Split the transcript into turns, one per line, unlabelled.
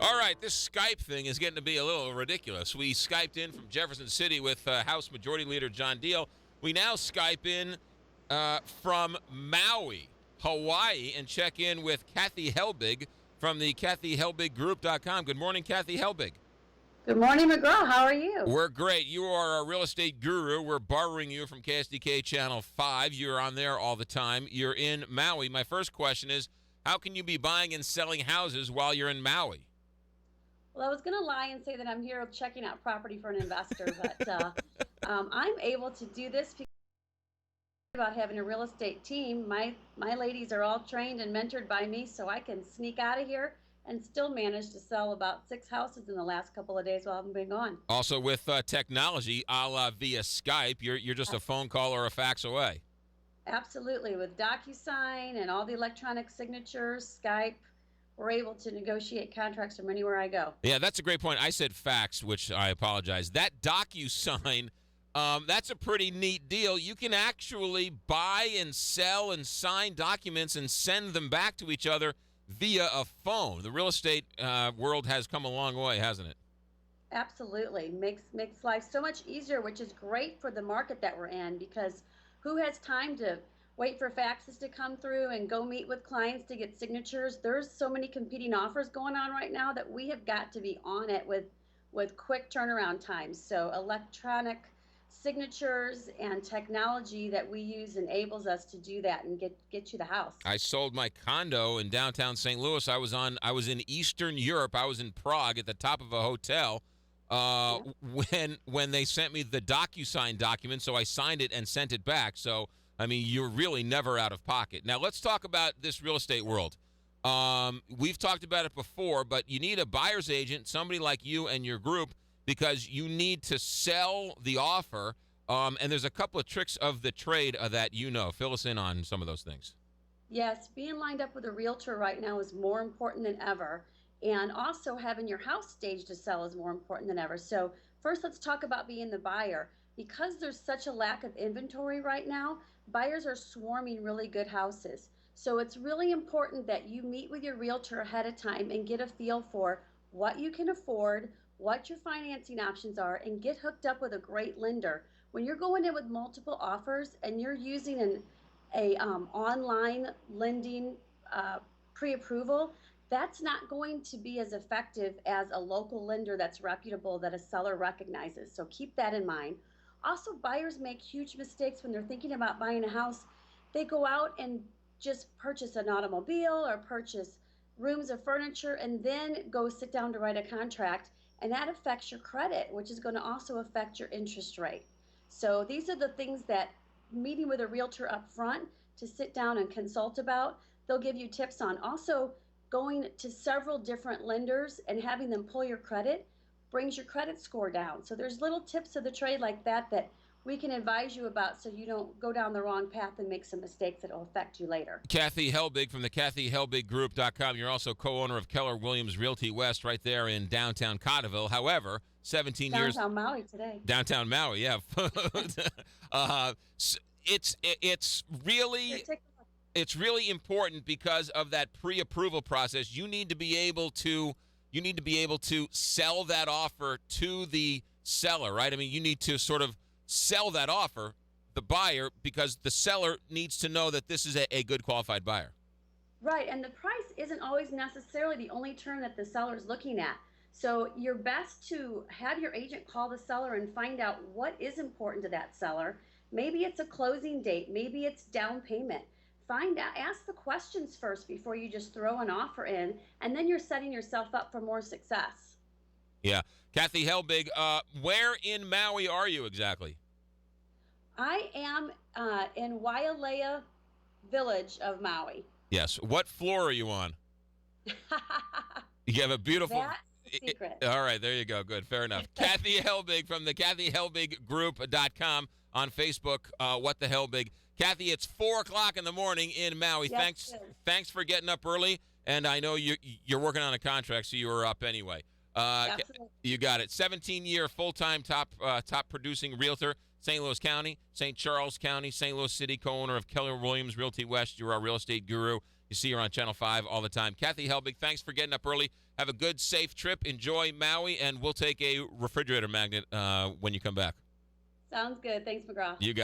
All right, this Skype thing is getting to be a little ridiculous. We Skyped in from Jefferson City with House Majority Leader John Deal. We now Skype in from Maui, Hawaii, and check in with Kathy Helbig from the KathyHelbigGroup.com. Good morning, Kathy Helbig.
Good morning, McGraw. How are you?
We're great. You are a real estate guru. We're borrowing you from KSDK Channel 5. You're on there all the time. You're in Maui. My first question is, how can you be buying and selling houses while you're in Maui?
Well, I was going to lie and say that I'm here checking out property for an investor, but I'm able to do this because about having a real estate team. My ladies are all trained and mentored by me, so I can sneak out of here and still manage to sell about 6 houses in the last couple of days while I've been gone.
Also, with technology, a la via Skype, you're just a phone call or a fax away.
Absolutely. With DocuSign and all the electronic signatures, Skype, we're able to negotiate contracts from anywhere I go.
Yeah, that's a great point. I said fax, which I apologize. That DocuSign, that's a pretty neat deal. You can actually buy and sell and sign documents and send them back to each other via a phone. The real estate world has come a long way, hasn't it?
Absolutely. Makes life so much easier, which is great for the market that we're in, because who has time to wait for faxes to come through and go meet with clients to get signatures? There's so many competing offers going on right now that we have got to be on it with quick turnaround times. So electronic signatures and technology that we use enables us to do that and get you the house.
I sold my condo in downtown St. Louis. I was in Eastern Europe. I was in Prague at the top of a hotel when they sent me the DocuSign document, so I signed it and sent it back. So I mean, you're really never out of pocket. Now, let's talk about this real estate world. We've talked about it before, but you need a buyer's agent, somebody like you and your group, because you need to sell the offer. And there's a couple of tricks of the trade that you know. Fill us in on some of those things.
Yes, being lined up with a realtor right now is more important than ever. And also having your house staged to sell is more important than ever. So first, let's talk about being the buyer. Because there's such a lack of inventory right now, buyers are swarming really good houses. So it's really important that you meet with your realtor ahead of time and get a feel for what you can afford, what your financing options are, and get hooked up with a great lender. When you're going in with multiple offers and you're using an online lending pre-approval, that's not going to be as effective as a local lender that's reputable, that a seller recognizes. So keep that in mind. Also, buyers make huge mistakes when they're thinking about buying a house. They go out and just purchase an automobile or purchase rooms of furniture and then go sit down to write a contract, and that affects your credit, which is going to also affect your interest rate. So these are the things that meeting with a realtor up front to sit down and consult about, they'll give you tips on. Also, going to several different lenders and having them pull your credit brings your credit score down. So there's little tips of the trade like that that we can advise you about so you don't go down the wrong path and make some mistakes that will affect you later.
Kathy Helbig from the KathyHelbigGroup.com. You're also co-owner of Keller Williams Realty West right there in downtown Cotterville. However, 17 years...
Downtown Maui today.
Downtown Maui, yeah. It's really important because of that pre-approval process. You need to be able to sell that offer to the seller, right? I mean, you need to sort of sell that offer, the buyer, because the seller needs to know that this is a good qualified buyer.
Right, and the price isn't always necessarily the only term that the seller is looking at. So you're best to have your agent call the seller and find out what is important to that seller. Maybe it's a closing date, maybe it's down payment. Find out, ask the questions first before you just throw an offer in, and then you're setting yourself up for more success.
Yeah. Kathy Helbig, where in Maui are you exactly?
I am in Wailea Village of Maui.
Yes. What floor are you on? You have a beautiful...
That's the secret.
All right, there you go. Good, fair enough. Kathy Helbig from the KathyHelbigGroup.com on Facebook. What the Helbig. Kathy, it's 4 o'clock in the morning in Maui.
Yes,
Thanks for getting up early, and I know you're working on a contract, so you were up anyway. You got it. 17-year full-time top producing realtor, St. Louis County, St. Charles County, St. Louis City, co-owner of Keller Williams Realty West. You're our real estate guru. You see her on Channel 5 all the time. Kathy Helbig, thanks for getting up early. Have a good, safe trip. Enjoy Maui, and we'll take a refrigerator magnet when you come back.
Sounds good. Thanks, McGraw.
You got